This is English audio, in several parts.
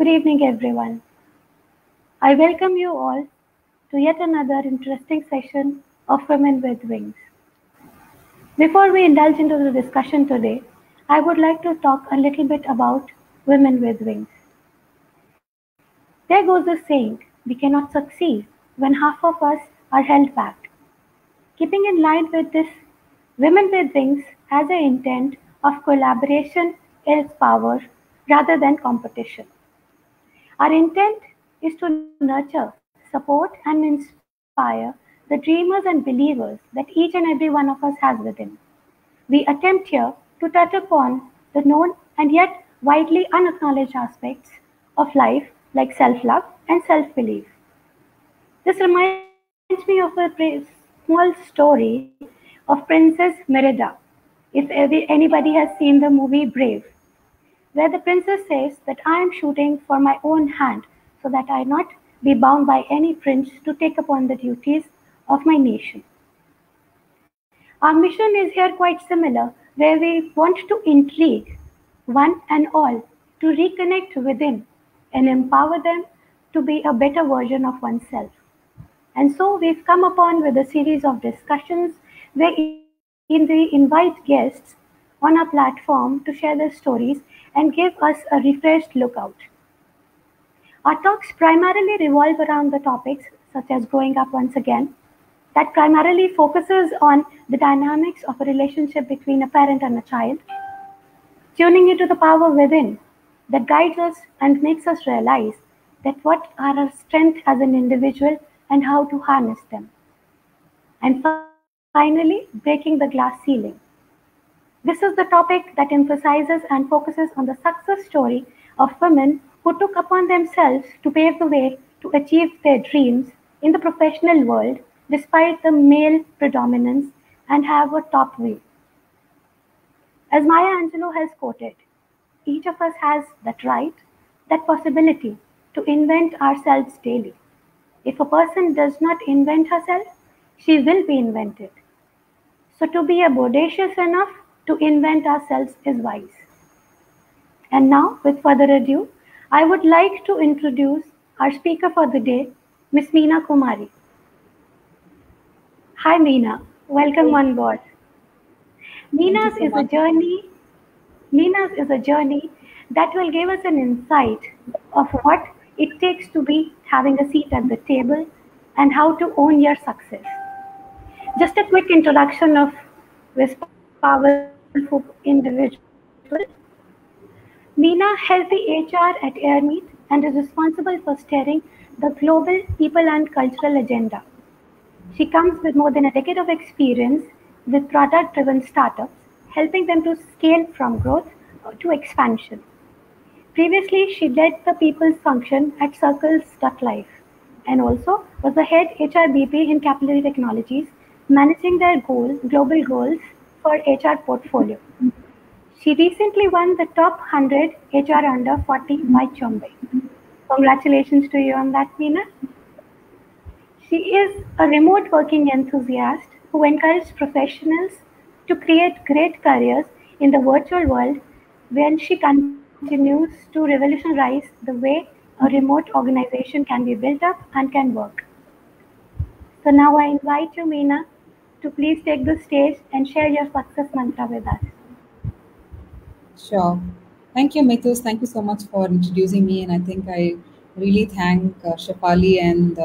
Good evening, everyone. I welcome you all to yet another interesting session of Women with Wings. Before we indulge into the discussion today, I would like to talk a little bit about Women with Wings. There goes the saying, we cannot succeed when half of us are held back. Keeping in line with this, Women with Wings has an intent of collaboration is power rather than competition. Our intent is to nurture, support, and inspire the dreamers and believers that each and every one of us has within. We attempt here to touch upon the known and yet widely unacknowledged aspects of life like self love and self belief. This reminds me of a small story of Princess Merida, if anybody has seen the movie Brave, where the princess says that I am shooting for my own hand so that I not be bound by any prince to take upon the duties of my nation. Our mission is here quite similar, where we want to intrigue one and all to reconnect within and empower them to be a better version of oneself. And so we've come upon with a series of discussions wherein we invite guests on our platform to share their stories and give us a refreshed lookout. Our talks primarily revolve around the topics such as growing up once again, that primarily focuses on the dynamics of a relationship between a parent and a child, tuning into the power within that guides us and makes us realize that what are our strengths as an individual and how to harness them. And finally, breaking the glass ceiling. This is the topic that emphasizes and focuses on the success story of women who took upon themselves to pave the way to achieve their dreams in the professional world despite the male predominance and have a top view. As Maya Angelou has quoted, each of us has that right, that possibility to invent ourselves daily. If a person does not invent herself, she will be invented. So to be bodacious enough to invent ourselves is wise. And now, with further ado, I would like to introduce our speaker for the day, Miss Meena Kumari. Hi Meena, welcome on board. Meena's is a journey that will give us an insight of what it takes to be having a seat at the table and how to own your success. Just a quick introduction of this powerful individual. Meena heads the HR at Airmeet and is responsible for steering the global people and cultural agenda. She comes with more than a decade of experience with product-driven startups, helping them to scale from growth to expansion. Previously, she led the people's function at Circles.life and also was the head HRBP in Capillary Technologies, managing their global goals for HR portfolio. She recently won the top 100 HR under 40 by Chombe. Congratulations to you on that, Meena. She is a remote working enthusiast who encourages professionals to create great careers in the virtual world when she continues to revolutionize the way a remote organization can be built up and can work. So now I invite you, Meena, to please take the stage and share your success mantra with us. Sure. Thank you, Mithus. Thank you so much for introducing me. And I think I really thank Shefali and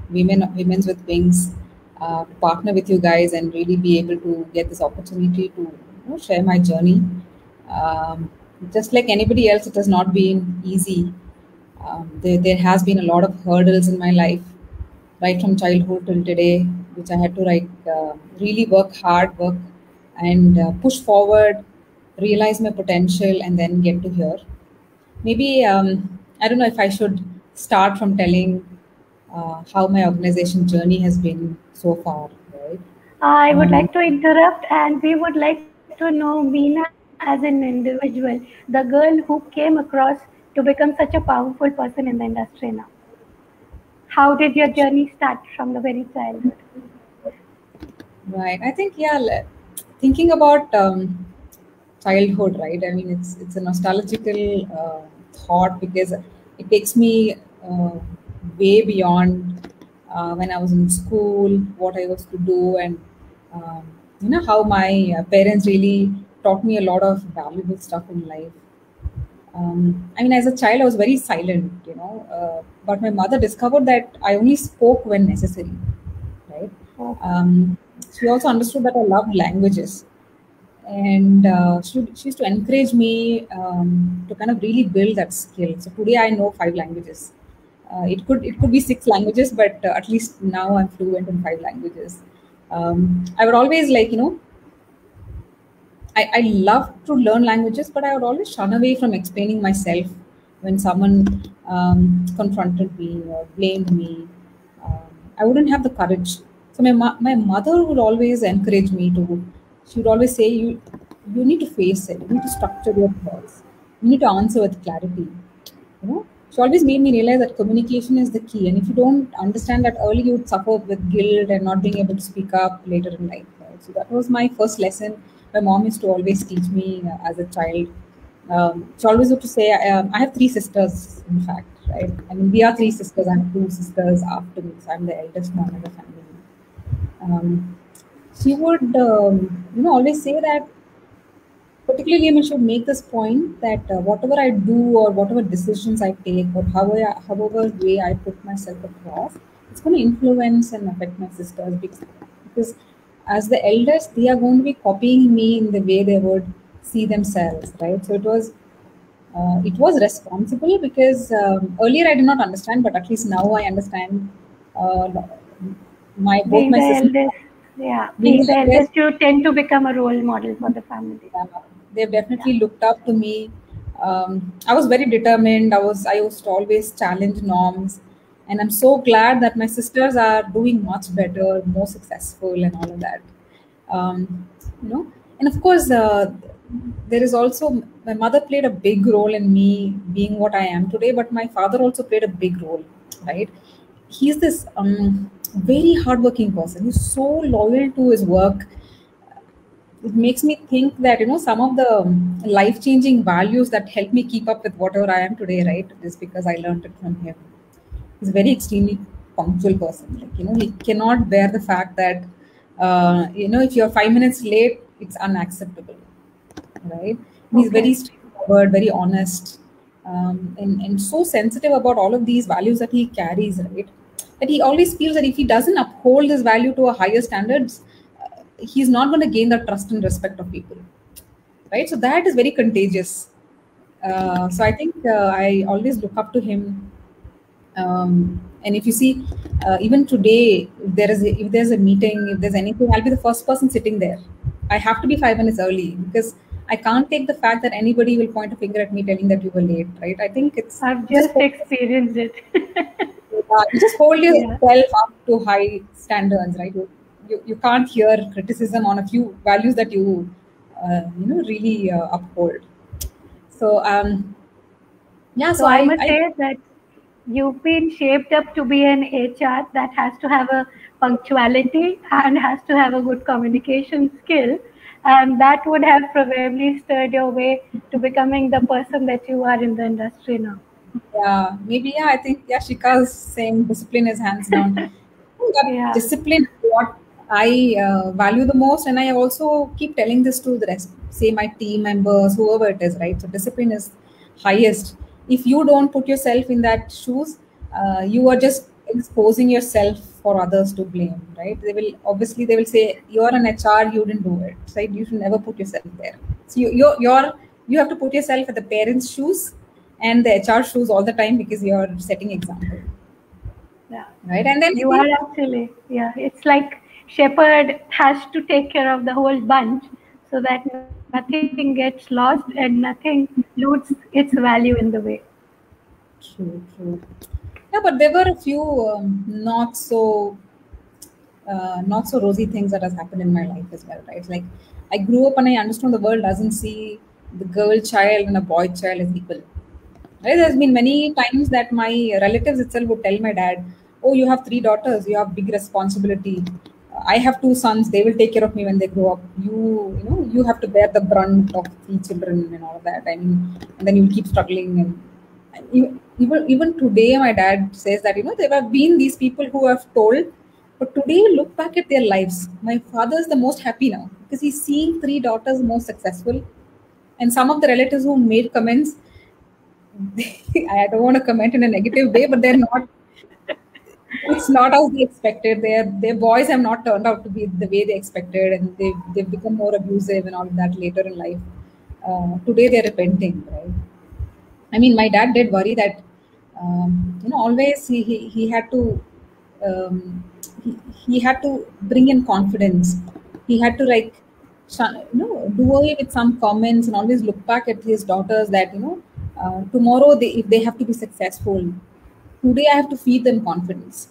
Women's with Wings to partner with you guys and really be able to get this opportunity to share my journey. Just like anybody else, it has not been easy. There has been a lot of hurdles in my life, right from childhood till today, which I had to really work hard, work and push forward, realize my potential, and then get to here. Maybe I don't know if I should start from telling how my organization journey has been so far, right? I would like to interrupt, and we would like to know Meena as an individual, the girl who came across to become such a powerful person in the industry now. How did your journey start from the very childhood? Right. I think, yeah, thinking about childhood, right? I mean, it's a nostalgical thought because It takes me way beyond when I was in school, what I used to do, and um, how my parents really taught me a lot of valuable stuff in life. I mean, as a child, I was very silent, but my mother discovered that I only spoke when necessary, right? Oh, Um, she also understood that I loved languages, and she used to encourage me to kind of really build that skill. So today I know 5 languages. It could be 6 languages, but at least now I'm fluent in 5 languages. I would always I love to learn languages, but I would always shun away from explaining myself when someone confronted me or blamed me. Um, I wouldn't have the courage. So my mother would always encourage me to. She would always say, "You need to face it. You need to structure your thoughts. You need to answer with clarity." She always made me realize that communication is the key, and if you don't understand that early, you would suffer with guilt and not being able to speak up later in life, right? So that was my first lesson. My mom used to always teach me as a child. She always used to say, I have 3 sisters, in fact, right? I mean, we are 3 sisters. I have 2 sisters after me, so I'm the eldest one in the family. um, she would always say that, particularly when she would make this point that whatever I do or whatever decisions I take or however way I put myself across, it's going to influence and affect my sisters, because as the eldest, they are going to be copying me in the way they would see themselves, right? So it was responsible, because earlier I did not understand, but at least now I understand. Uh, my both being my the sisters eldest, yeah, being being the the eldest. eldest, you tend to become a role model for the family. Yeah, they've Yeah. definitely looked up to me. I was very determined. I used to always challenge norms, and I'm so glad that my sisters are doing much better, more successful, and all of that. Um, you know, and of course, there is also my mother played a big role in me being what I am today, but my father also played a big role, right? He's this very hardworking person. He's so loyal to his work. It makes me think that some of the life changing values that help me keep up with whatever I am today, right, is because I learned it from him. He's a very extremely punctual person. He cannot bear the fact that if you're 5 minutes late, it's unacceptable, right? And he's Okay. very straightforward, very honest, and so sensitive about all of these values that he carries, right? That he always feels that if he doesn't uphold this value to a higher standards, he's not going to gain the trust and respect of people, right? So that is very contagious. So I think I always look up to him. And if you see, even today, if there's a meeting, if there's anything, I'll be the first person sitting there. I have to be 5 minutes early, because I can't take the fact that anybody will point a finger at me telling that you were late, right? I think it's I've you just just experienced it. you just hold Yeah. yourself up to high standards, right? You can't hear criticism on a few values that you really uphold. So yeah, So so I I must I say that you've been shaped up to be an HR that has to have a punctuality and has to have a good communication skill. And that would have probably stirred your way to becoming the person that you are in the industry now. Yeah, maybe, yeah, I think, yeah, Shika's saying discipline is hands down. That Yeah. discipline is what I value the most, and I also keep telling this to the rest, say my team members, whoever it is, right? So discipline is highest. If you don't put yourself in that shoes, you are just exposing yourself for others to blame, right? They will say you're an HR, you didn't do it, right? You should never put yourself there. So you have to put yourself at the parents' shoes and the HR shoes all the time, because you're setting example, Yeah. right? And then I You are think, actually, yeah, it's like shepherd has to take care of the whole bunch so that nothing gets lost and nothing loses its value in the way. true, true. Yeah, but there were a few not so rosy things that has happened in my life as well, right? Like, I grew up and I understand the world doesn't see the girl child and a boy child as equal. Right? There's been many times that my relatives itself would tell my dad, "Oh, you have 3 daughters. You have big responsibility. I have 2 sons. They will take care of me when they grow up. You have to bear the brunt of 3 children and all of that. I mean, and then you'll keep struggling." And even today, my dad says that, there have been these people who have told, but today you look back at their lives. My father is the most happy now because he's seeing three daughters more successful. And some of the relatives who made comments, I don't want to comment in a negative way, but they're not. It's not as they expected. Their boys have not turned out to be the way they expected, and they've become more abusive and all of that later in life. Today they're repenting, right? I mean, my dad did worry that, always he had to, um, he had to bring in confidence. He had to do away with some comments and always look back at his daughters that, tomorrow if they have to be successful, today I have to feed them confidence,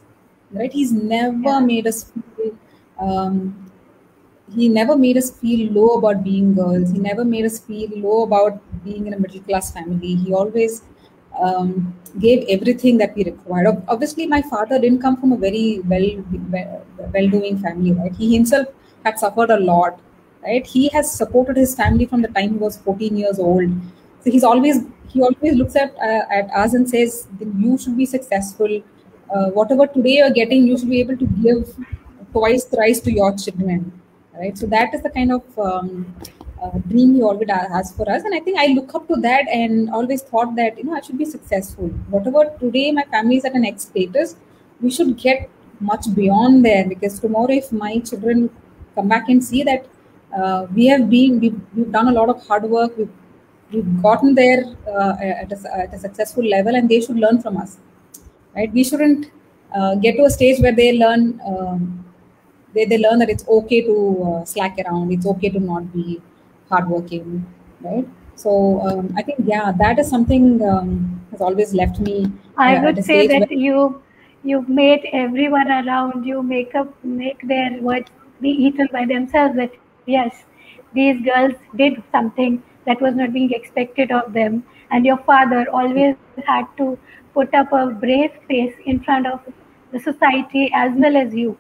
right? He's never Yeah. made us feel, um, he never made us feel low about being girls. He never made us feel low about being in a middle class family. He always gave everything that we required. Obviously, my father didn't come from a very well doing family, right? He himself had suffered a lot, right? He has supported his family from the time he was 14 years old. So he always looks at us and says, "You should be successful. Whatever today you're getting, you should be able to give twice, thrice to your children." Right, so that is the kind of dream he always has for us, and I think I look up to that and always thought that, I should be successful. Whatever today my family is at an X status, we should get much beyond there, because tomorrow if my children come back and see that we've done a lot of hard work, we've gotten there at a successful level, and they should learn from us, right? We shouldn't get to a stage where they learn they learn that it's okay to slack around, it's okay to not be hardworking, right? So I think, yeah, that is something has always left me I at would a say stage where, that you've made everyone around you make their words be eaten by themselves. That yes, these girls did something that was not being expected of them, and your father always had to put up a brave face in front of the society as well as you.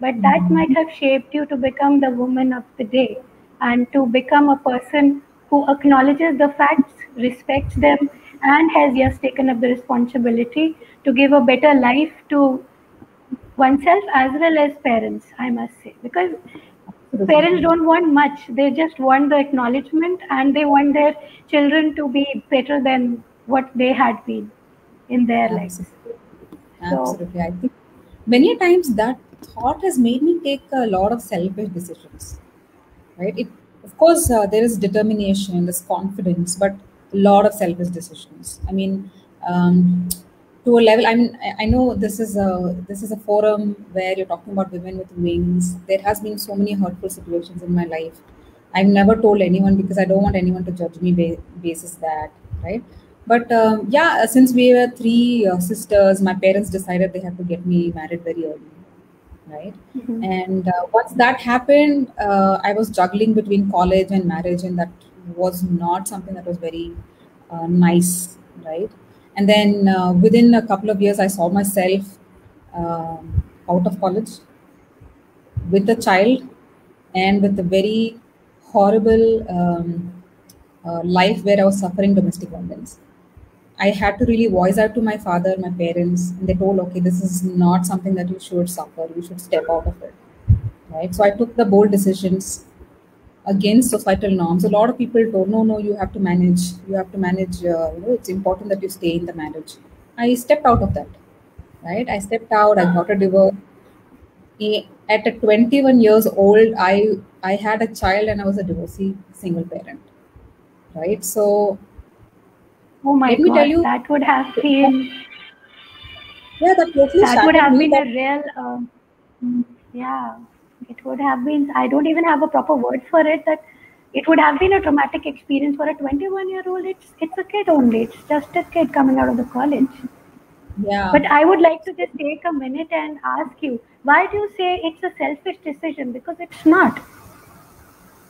But that might have shaped you to become the woman of the day and to become a person who acknowledges the facts, respects them, and has yes taken up the responsibility to give a better life to oneself as well as parents, I must say. Because parents don't want much, they just want the acknowledgement and they want their children to be better than what they had been in their lives. absolutely, So, absolutely, I think many times that thought has made me take a lot of selfish decisions, right? Of course, there is determination, there's confidence, but a lot of selfish decisions. I mean, um, to a level. I mean, I know this is a forum where you're talking about women with wings. There has been so many hurtful situations in my life. I've never told anyone because I don't want anyone to judge me basis that, right? But yeah, since we were three sisters, my parents decided they had to get me married very early, right? mhm. And once that happened, I was juggling between college and marriage, and that was not something that was very nice, right? And then within a couple of years, I saw myself out of college with a child and with a very horrible life where I was suffering domestic violence. I had to really voice out to my father, my parents, and they told, okay, this is not something that you should suffer. You should step out of it, right? So I took the bold decisions against societal norms. A lot of people told, no, no, you have to manage. You have to manage. It's important that you stay in the marriage. I stepped out of that, right? I stepped out. I got a divorce. At a 21 years old, I had a child and I was a divorcee single parent, right? So Oh my let me tell God, you, that would have been yeah, that totally that would shattered have me. been a That real yeah, it would have been, I don't even have a proper word for it, that it would have been a traumatic experience for a 21-year-old. It's a kid only, it's just a kid coming out of the college. yeah, But I would like to just take a minute and ask you, why do you say it's a selfish decision? Because it's not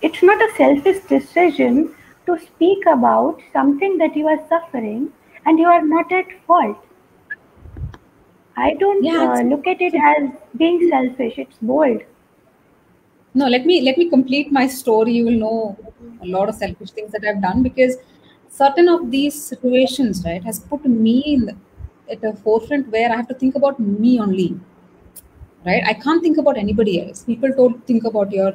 a selfish decision to speak about something that you are suffering and you are not at fault. I don't yeah. look at it as being selfish. It's bold. No, let me complete my story. You will know a lot of selfish things that I've done, because certain of these situations, right, has put me at a forefront where I have to think about me only, right? I can't think about anybody else. People don't think about your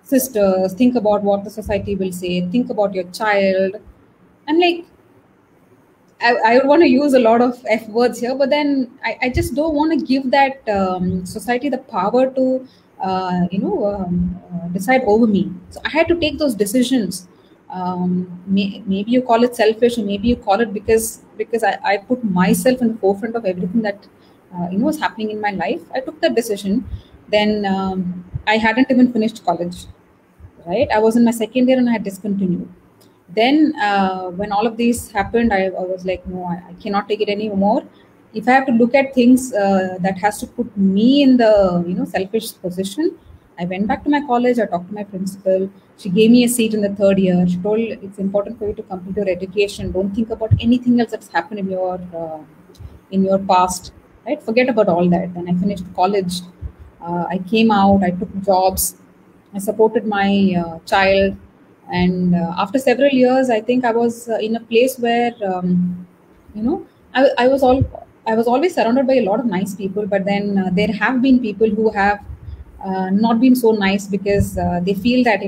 sisters, think about what the society will say, think about your child. I'm like, I would want to use a lot of F words here, but then I just don't want to give that society the power to, decide over me. So I had to take those decisions. Maybe you call it selfish, or maybe you call it because I put myself in the forefront of everything that was happening in my life. I took that decision. Then I hadn't even finished college, right? I was in my second year and I had discontinued. Then when all of these happened, I was like, no, I cannot take it anymore. If I have to look at things that has to put me in the selfish position, I went back to my college. I talked to my principal. She gave me a seat in the third year. She told it's important for you to complete your education. Don't think about anything else that's happened in your past. Right? Forget about all that. Then I finished college. I came out. I took jobs. I supported my child, and after several years, I think I was in a place where you know I was all I was always surrounded by a lot of nice people, but then there have been people who have not been so nice because they feel that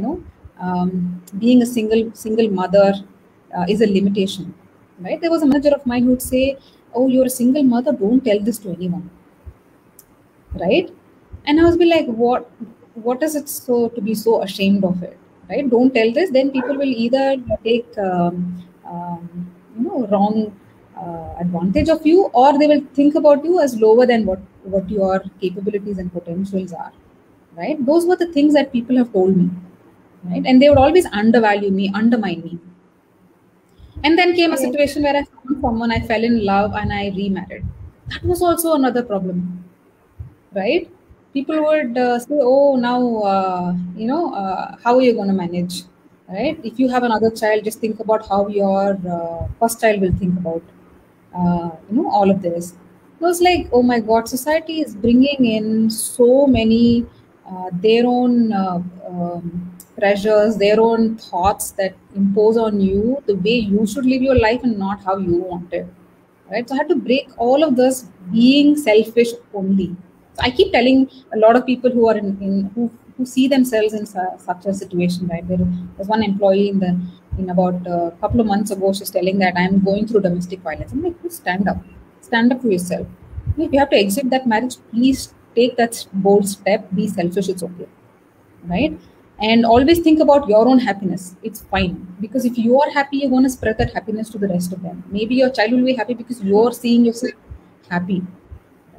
being a single mother is a limitation, right? There was a manager of mine who would say, "Oh, you're a single mother. Don't tell this to anyone." Right? And I was be like, what is it so to be so ashamed of it, right? Don't tell this, then people will either take wrong advantage of you, or they will think about you as lower than what your capabilities and potentials are, right? Those were the things that people have told me, right? And they would always undervalue me, undermine me. And then came a Correct. situation where I found someone, I fell in love, and I remarried. That was also another problem, right? People would say, "Oh, now how are you going to manage?" Right? If you have another child, just think about how your first child will think about all of this. It was like, oh my God, society is bringing in so many their own pressures, their own thoughts that impose on you the way you should live your life and not how you want it, right? So I had to break all of this being selfish only. So I keep telling a lot of people who are who see themselves in such a situation, right? There was one employee in about a couple of months ago. She's telling that I'm going through domestic violence. I'm like, "You stand up for yourself. If you have to exit that marriage, please take that bold step. Be selfish. It's okay, right? And always think about your own happiness. It's fine, because if you are happy, you're going to spread that happiness to the rest of them. Maybe your child will be happy because you're seeing yourself happy,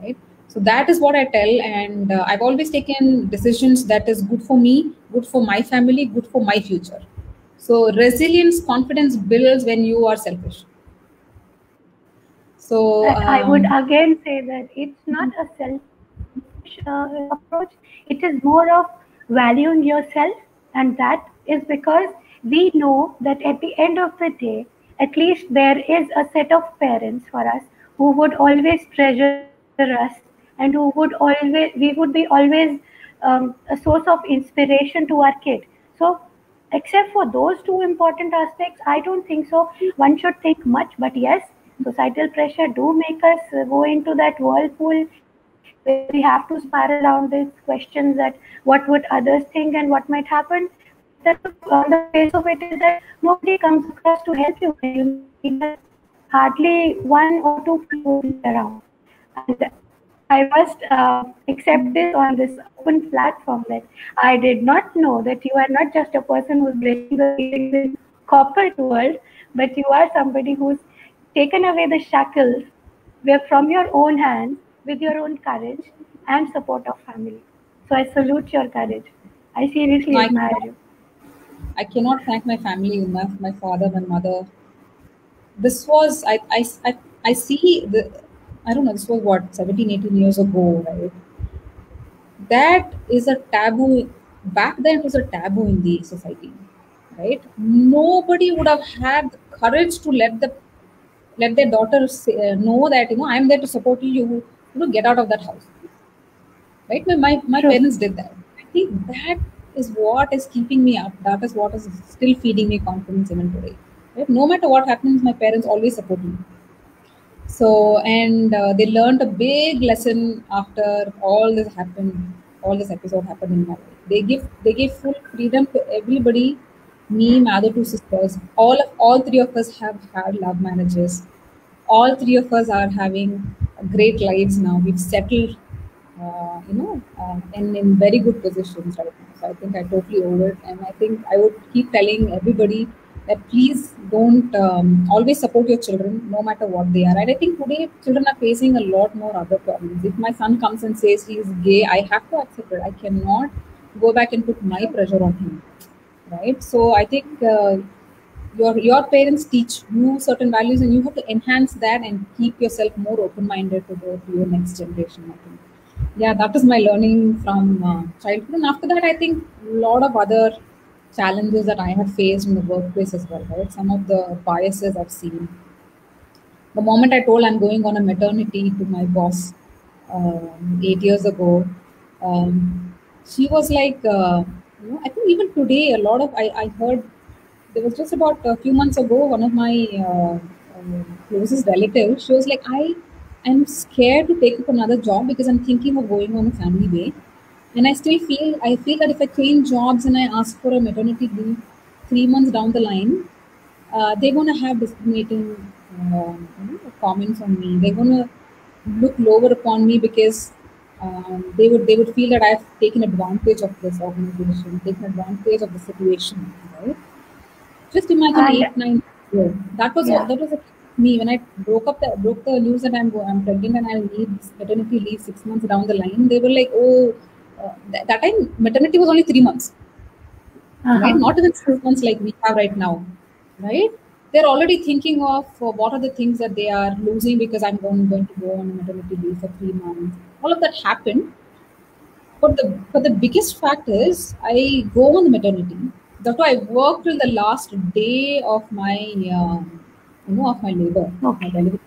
right? So that is what I tell, and I've always taken decisions that is good for me, good for my family, good for my future. So resilience, confidence builds when you are selfish. So I would again say that it's not a selfish approach. It is more of valuing yourself, and that is because we know that at the end of the day, at least there is a set of parents for us who would always treasure us, and who would always we would be always a source of inspiration to our kid. So except for those two important aspects, I don't think so one should think much. But yes, societal pressure do make us go into that whirlpool where we have to spiral around these questions that what would others think and what might happen. But on the face of it is that nobody comes across to help you when you need help. Hardly one or two people will be around. And I must accept this on this open platform that I did not know that you are not just a person who's breaking the ceilings in corporate world, but you are somebody who's taken away the shackles from your own hands with your own courage and support of family. So I salute your courage. I seriously I admire cannot, you. I cannot thank my family enough, my father, my mother. This was I see the I don't know, this was what, 17, 18 years ago, right? That is a taboo. Back then it was a taboo in the society, right? Nobody would have had the courage to let their daughter know that I'm there to support you. Get out of that house, right? My True. parents did that. I think that is what is keeping me up. That is what is still feeding me confidence even today. Right? No matter what happens, my parents always support me. So, and they learned a big lesson after all this happened, all this episode happened in my life. They give full freedom to everybody. Me, my other two sisters, all three of us have had love marriages. All three of us are having great lives now. We've settled, and in very good positions right now. So I think I totally owe it, and I think I would keep telling everybody that please don't always support your children, no matter what they are. And I think today children are facing a lot more other problems. If my son comes and says he is gay, I have to accept it. I cannot go back and put my pressure on him, right? So I think your parents teach you certain values, and you have to enhance that and keep yourself more open minded to go to your next generation. I think, yeah, that is my learning from childhood. And after that, I think a lot of other challenges that I have faced in the workplace as well, right? Some of the biases I've seen. The moment I told I'm going on a maternity to my boss 8 years ago, she was like, I think even today, a lot of I heard there was just about a few months ago, one of my closest relatives, she was like, I'm scared to take up another job because I'm thinking of going on a family way. And I feel that if I change jobs and I ask for a maternity leave 3 months down the line, they're going to have discriminating comments on me. They're going to look lower upon me because they would feel that I've taken advantage of this organization, taken advantage of the situation, right? Just imagine And 8, 9 years. yeah, That was me when I broke the news that I'm pregnant and I'll need maternity leave 6 months down the line. They were like, oh, that time maternity was only 3 months, right? uh-huh. Not even 6 months like we have right now, right? They're already thinking of what are the things that they are losing because going to go on maternity leave for 3 months. All of that happened, but the biggest fact is I go on the maternity. That's why I work till the last day of my of my labor, of my Okay. delivery.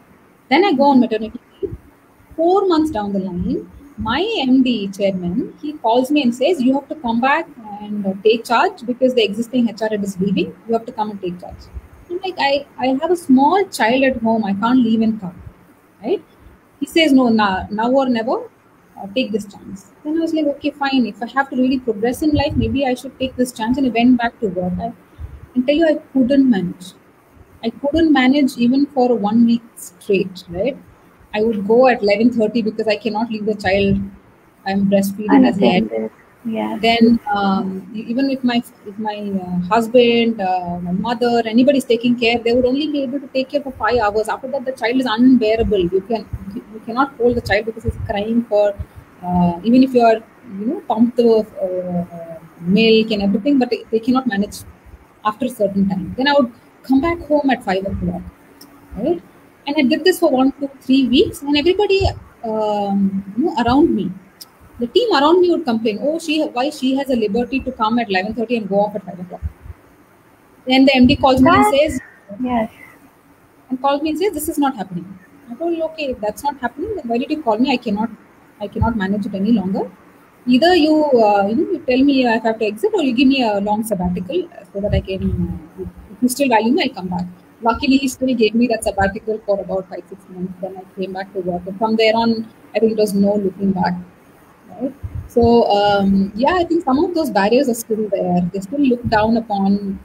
Then I go on maternity leave. 4 months down the line, my MD chairman, he calls me and says, "You have to come back and take charge because the existing HR is leaving. You have to come and take charge." I'm like, I have a small child at home. I can't leave and come, right? He says, "No, now or never. Take this chance." Then I was like, "Okay, fine. If I have to really progress in life, maybe I should take this chance." And I went back to work. And tell you, I couldn't manage. I couldn't manage even for 1 week straight, right? I would go at 11:30 because I cannot leave the child. I'm breastfeeding as yet. Unattended. Yes. Then even if my husband, my mother, anybody's taking care, they would only be able to take care for 5 hours. After that, the child is unbearable. You cannot hold the child because he's crying for even if you are pumped the milk and everything, but they cannot manage after a certain time. Then I would come back home at 5 o'clock, right? And I did this for 1, 2, 3 weeks, and everybody around me, the team around me would complain, "Oh, why she has a liberty to come at 11:30 and go off at 5 o'clock." Then the MD calls me and That, says, yes. "This is not happening." I told, "Okay, if that's not happening, then why did you call me? I cannot manage it any longer. Either you tell me if I have to exit, or you give me a long sabbatical so that I can. If you still value me, I'll come back." Luckily, he still gave me that sabbatical for about 5, 6 months. Then I came back to work, and from there on, I think it was no looking back. Right? So yeah, I think some of those barriers are still there. They still look down upon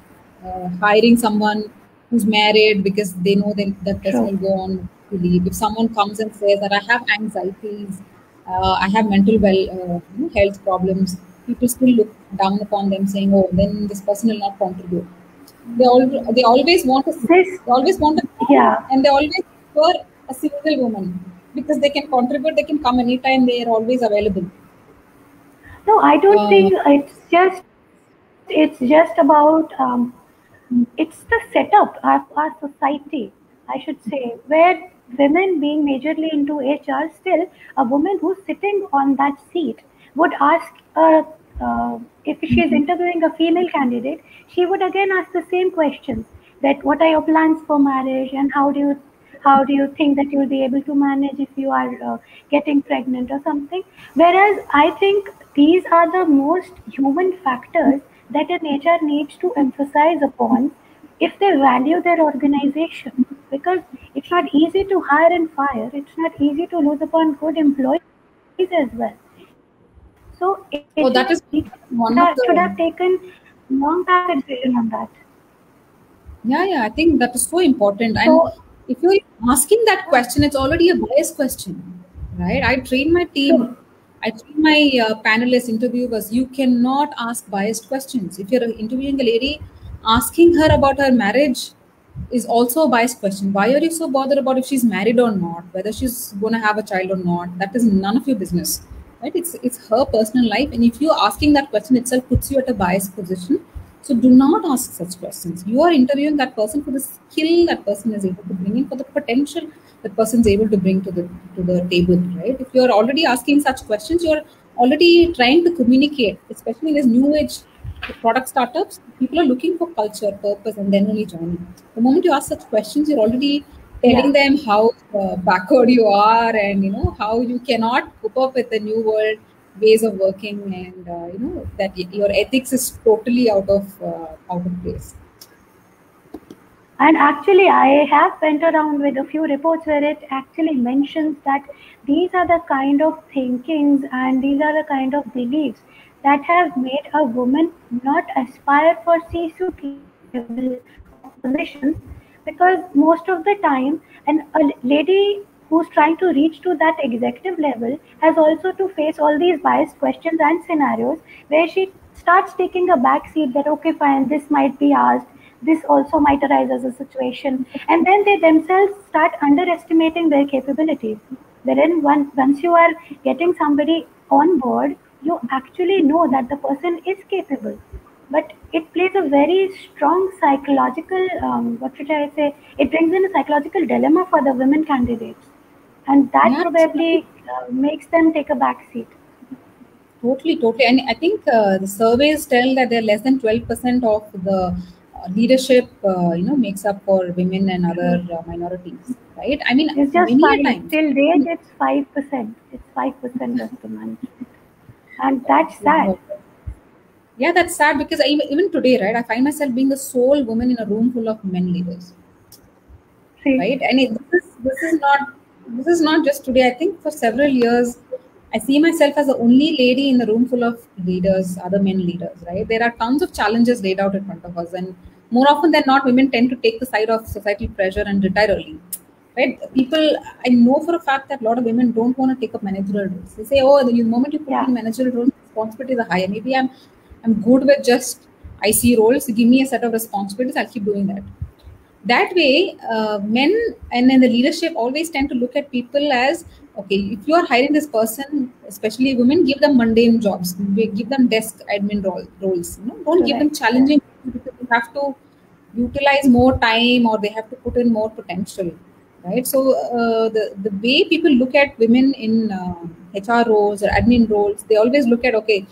hiring someone who's married because they know that person True. will go on to leave. If someone comes and says that I have anxieties, I have mental health problems, people still look down upon them, saying, "Oh, then this person will not contribute." They always want This, they always want a man, yeah. and they always prefer a single woman because they can contribute, they can come anytime, they are always available. No, I don't Uh, think it's just about it's the setup of our society, I should say, where women being majorly into HR, still a woman who's sitting on that seat would ask, if she is interviewing a female candidate, she would again ask the same questions, that what are your plans for marriage and how do you think that you'll be able to manage if you are getting pregnant or something. Whereas I think these are the most human factors that a nature needs to emphasize upon if they value their organization, because it's not easy to hire and fire, it's not easy to lose upon good employees as well. So it Oh, should that is one of should the have taken long back decision on that. yeah. I think that is so important. And So if you're asking that question, it's already a biased question, right? I train my team. true. I train my panelists, interviewers. You cannot ask biased questions. If you're interviewing a lady, asking her about her marriage is also a biased question. Why are you so bothered about if she's married or not, whether she's going to have a child or not? That is none of your business, right? It's her personal life, and if you're asking that question itself puts you at a biased position. So do not ask such questions. You are interviewing that person for the skill that person is able to bring in, for the potential that person is able to bring to the table, right? If you are already asking such questions, you are already trying to communicate, especially in this new age product startups. People are looking for culture, purpose, and then only joining. The moment you ask such questions, you're already telling Yeah. them how backward you are, and how you cannot cope up with the new world ways of working, and that your ethics is totally out of place. And actually, I have went around with a few reports where it actually mentions that these are the kind of thinkings and these are the kind of beliefs that have made a woman not aspire for C-suite level of positions, because most of the time, and a lady who's trying to reach to that executive level has also to face all these biased questions and scenarios where she starts taking a back seat that okay fine, this might be asked, this also might arise as a situation, and then they themselves start underestimating their capabilities. Wherein once you are getting somebody on board, you actually know that the person is capable. But it plays a very strong psychological, what should I say? It brings in a psychological dilemma for the women candidates, and that Yeah, probably makes them take a back seat. totally. And I think the surveys tell that they're less than 12% of the leadership, makes up for women and other True. minorities, right? I mean, It's just many a five. times. Till date, it's 5%. It's 5% of the management, and that's sad. Wow. Yeah, that's sad because even today, right, I find myself being the sole woman in a room full of men leaders, See, right? And this is not just today. I think for several years, I see myself as the only lady in the room full of leaders, other men leaders, right? There are tons of challenges laid out in front of us, and more often than not, women tend to take the side of societal pressure and retire early, right? People, I know for a fact that a lot of women don't want to take up managerial roles. They say, "Oh, the moment you put me yeah, in managerial roles, responsibilities are higher. Maybe I'm good with just IC roles. Give me a set of responsibilities. I'll keep doing that." That way, men and then the leadership always tend to look at people as, okay, if you are hiring this person, especially women, give them mundane jobs, give them desk admin roles. Don't give them correct. challenging, because they have to utilize more time or they have to put in more potential, right? So the way people look at women in HR roles or admin roles, they always look at, okay,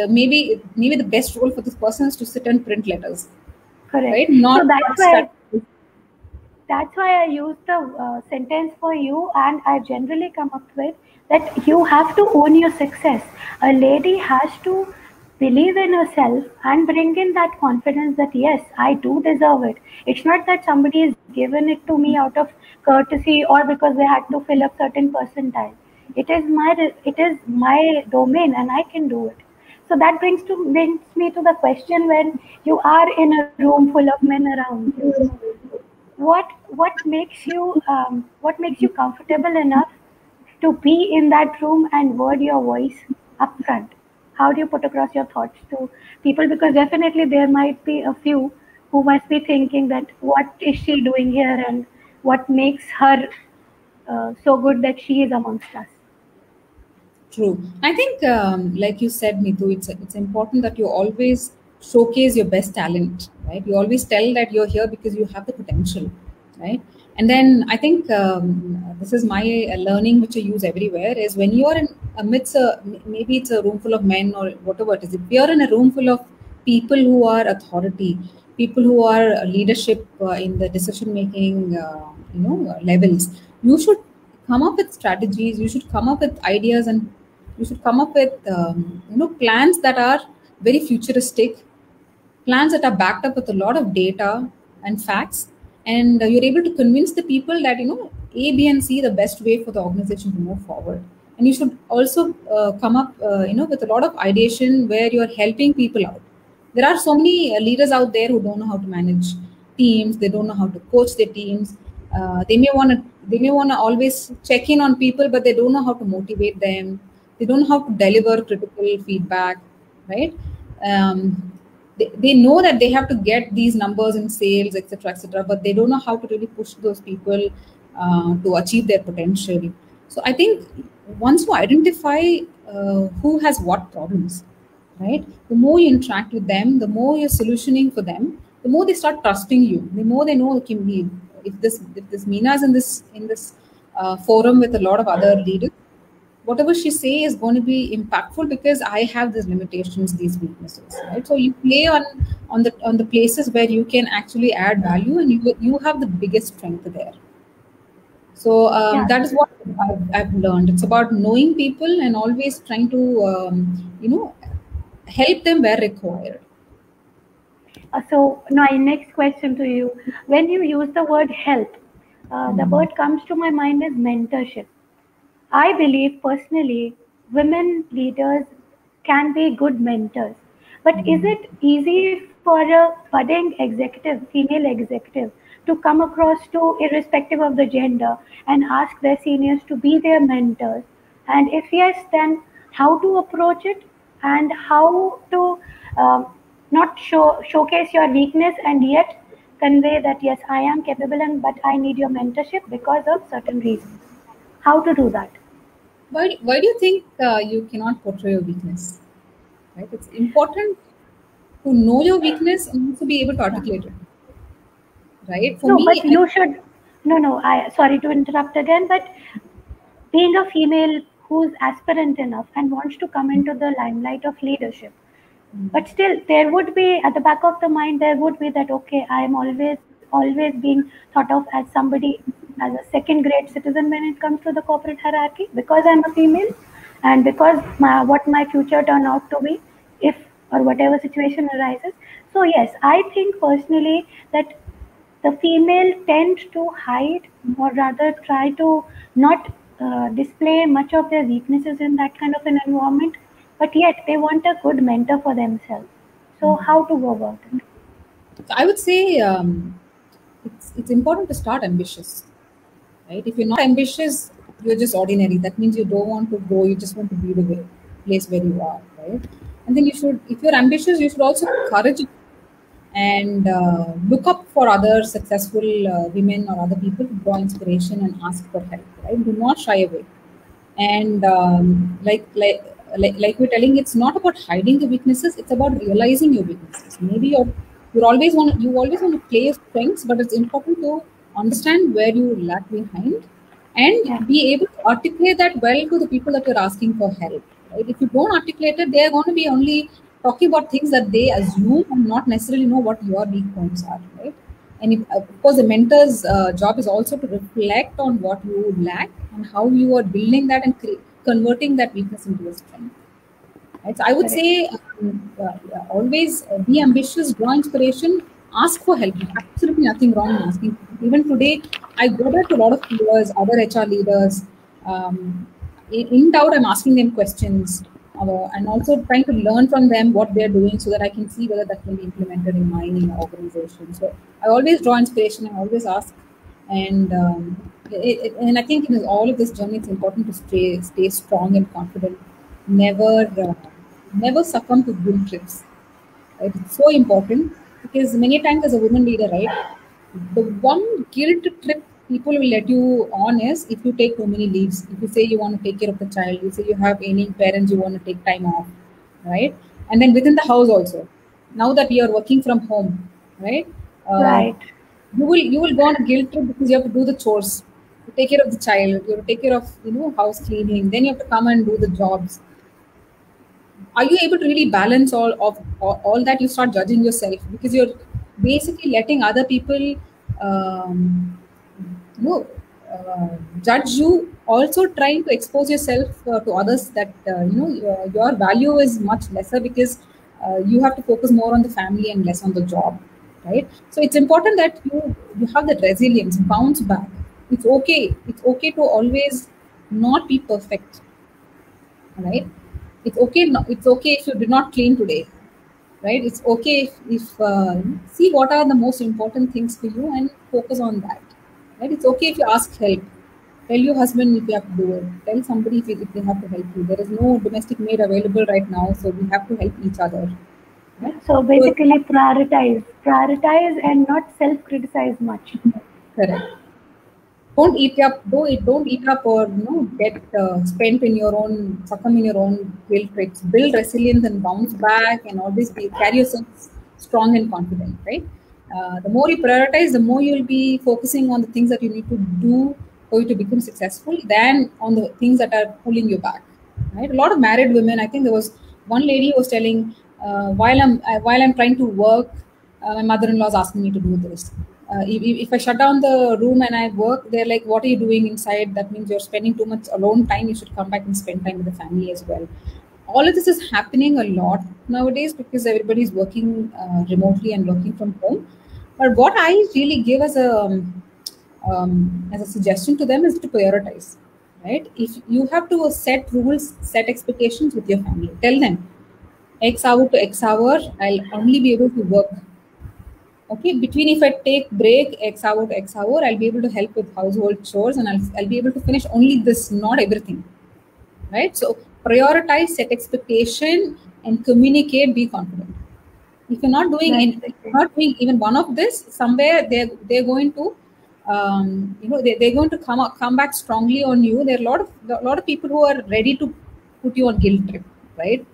maybe the best role for this person is to sit and print letters, Correct. right? So Not that's start. why I use the sentence for you, and I generally come up with that you have to own your success. A lady has to believe in herself and bring in that confidence that yes, I do deserve it. It's not that somebody has given it to me out of courtesy or because they had to fill up certain percentile. It is my domain, and I can do it. So that brings me to the question: when you are in a room full of men around you, what makes you comfortable enough to be in that room and word your voice up front? How do you put across your thoughts to people? Because definitely there might be a few who must be thinking that what is she doing here and what makes her so good that she is amongst us. True. I think, like you said, Nitu, it's important that you always showcase your best talent, right? You always tell that you're here because you have the potential, right? And then I think this is my learning, which I use everywhere, is when you are in amidst maybe it's a room full of men or whatever it is. If you're in a room full of people who are authority, people who are leadership in the decision making, levels, you should come up with strategies. You should come up with ideas, and you should come up with plans that are very futuristic, plans that are backed up with a lot of data, and facts, and you're able to convince the people that A, B, and C the best way for the organization to move forward. And you should also come up with a lot of ideation where you're helping people out. There are so many leaders out there who don't know how to manage teams. They don't know how to coach their teams. They may want to always check in on people, but they don't know how to motivate them. They don't know how to deliver critical feedback, right? They know that they have to get these numbers in sales, etc., but they don't know how to really push those people to achieve their potential. So I think once you identify who has what problems, right? The more you interact with them, the more you're solutioning for them, the more they start trusting you. The more they know, okay, if this Meena is in this forum with a lot of other leaders, whatever she say is going to be impactful because I have these limitations, these weaknesses, right? So you play on the places where you can actually add value, and you have the biggest strength there. So Yeah. that is what I've learned. It's about knowing people and always trying to help them where required. So my next question to you: when you use the word help, the word comes to my mind is mentorship. I believe personally women leaders can be good mentors. But is it easy for a budding executive, female executive, to come across to, irrespective of the gender, and ask their seniors to be their mentors? And if yes, then how to approach it, and how to not showcase your weakness and yet convey that yes, I am capable, and but I need your mentorship because of certain reasons. How to do that? Why do you think you cannot portray your weakness? Right? It's important to know your weakness and also be able to Yeah. articulate it. Right? For No, me, but you should. No, no. I sorry to interrupt again, but being a female who's aspirant enough and wants to come into the limelight of leadership, but still, there would be at the back of the mind, there would be that okay, I am always being thought of as somebody, as a second grade citizen when it comes to the corporate hierarchy because I'm a female, and because what my future turn out to be, if or whatever situation arises. So yes, I think personally that the female tend to hide, or rather try to not display much of their weaknesses in that kind of an environment, but yet they want a good mentor for themselves. So how to go about it? so I would say it's important to start ambitious. Right? If you're not ambitious, you're just ordinary. That means you don't want to grow. You just want to be the place where you are, right? And then you should, if you're ambitious, you should also courage it and look up for other successful women or other people to draw inspiration and ask for help. Right? Do not shy away. And like we're telling, it's not about hiding the weaknesses. It's about realizing your weaknesses. Maybe you always want to play your strengths, but it's important to understand where you lag behind Yeah, and be able to articulate that well to the people that you're asking for help. Right? If you don't articulate it, they're going to be only talking about things that they assume and not necessarily know what your weak points are. Right? And of course, the mentor's job is also to reflect on what you lack and how you are building that and converting that weakness into a strength. Right? So I would correct. say yeah, always be ambitious, draw inspiration, ask for help. Absolutely nothing wrong in asking. Even today, I go back to a lot of peers, other HR leaders. In doubt, I'm asking them questions and also trying to learn from them what they're doing so that I can see whether that can be implemented in my organization. So I always draw inspiration. I always ask, and I think in all of this journey, it's important to stay strong and confident. Never never succumb to guilt trips. Right? It's so important because many times as a woman leader, right, the one guilt trip people will let you on is if you take too many leaves. If you say you want to take care of the child, you say you have ailing parents, you want to take time off, right? And then within the house also. Now that you are working from home, right? Uh, Right. you will go on a guilt trip because you have to do the chores, you take care of the child, you have to take care of house cleaning, then you have to come and do the jobs. Are you able to really balance all that? You start judging yourself because you're basically letting other people um, you know, judge you, also trying to expose yourself to others that your value is much lesser because you have to focus more on the family and less on the job. right? So it's important that you have that resilience, bounce back. It's okay. It's okay to always not be perfect, right? It's okay. It's okay if you did not clean today, right? It's okay if see what are the most important things for you and focus on that, right? It's okay if you ask help. Tell your husband if you have to do it. Tell somebody if they have to help you. There is no domestic maid available right now, so we have to help each other, right? So basically, prioritize, and not self-criticize much. Correct. Don't eat up or get spent in your own, succumb in your own guilt trips. Build resilience and bounce back, and always carry yourself strong and confident, right? The more you prioritize, the more you'll be focusing on the things that you need to do for you to become successful than on the things that are pulling you back, right? A lot of married women, I think there was one lady who was telling, while I'm trying to work, my mother-in-law is asking me to do this. If I shut down the room and I work, they're like, "What are you doing inside? That means you're spending too much alone time. You should come back and spend time with the family as well." All of this is happening a lot nowadays because everybody's working remotely and working from home. But what I really give as a suggestion to them is to prioritize, right? If you have to set rules, set expectations with your family, tell them X hour to X hour, I'll only be able to work. Okay, between if I take break X hour to X hour, I'll be able to help with household chores and I'll be able to finish only this, not everything, right? So prioritize, set expectation, and communicate. Be confident. If you're not doing not doing even one of this, somewhere they're going to, they're going to come back strongly on you. There are a lot of people who are ready to put you on guilt trip, right?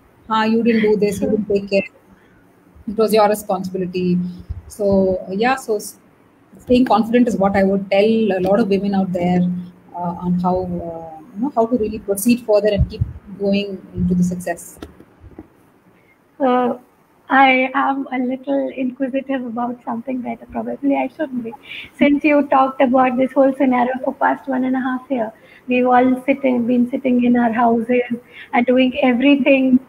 You didn't do this, you didn't take care. It was your responsibility. So yeah, so staying confident is what I would tell a lot of women out there on how to really proceed further and keep going into the success. I am a little inquisitive about something that probably I shouldn't be. Since you talked about this whole scenario for past 1.5 years, we've all been sitting in our houses and doing everything,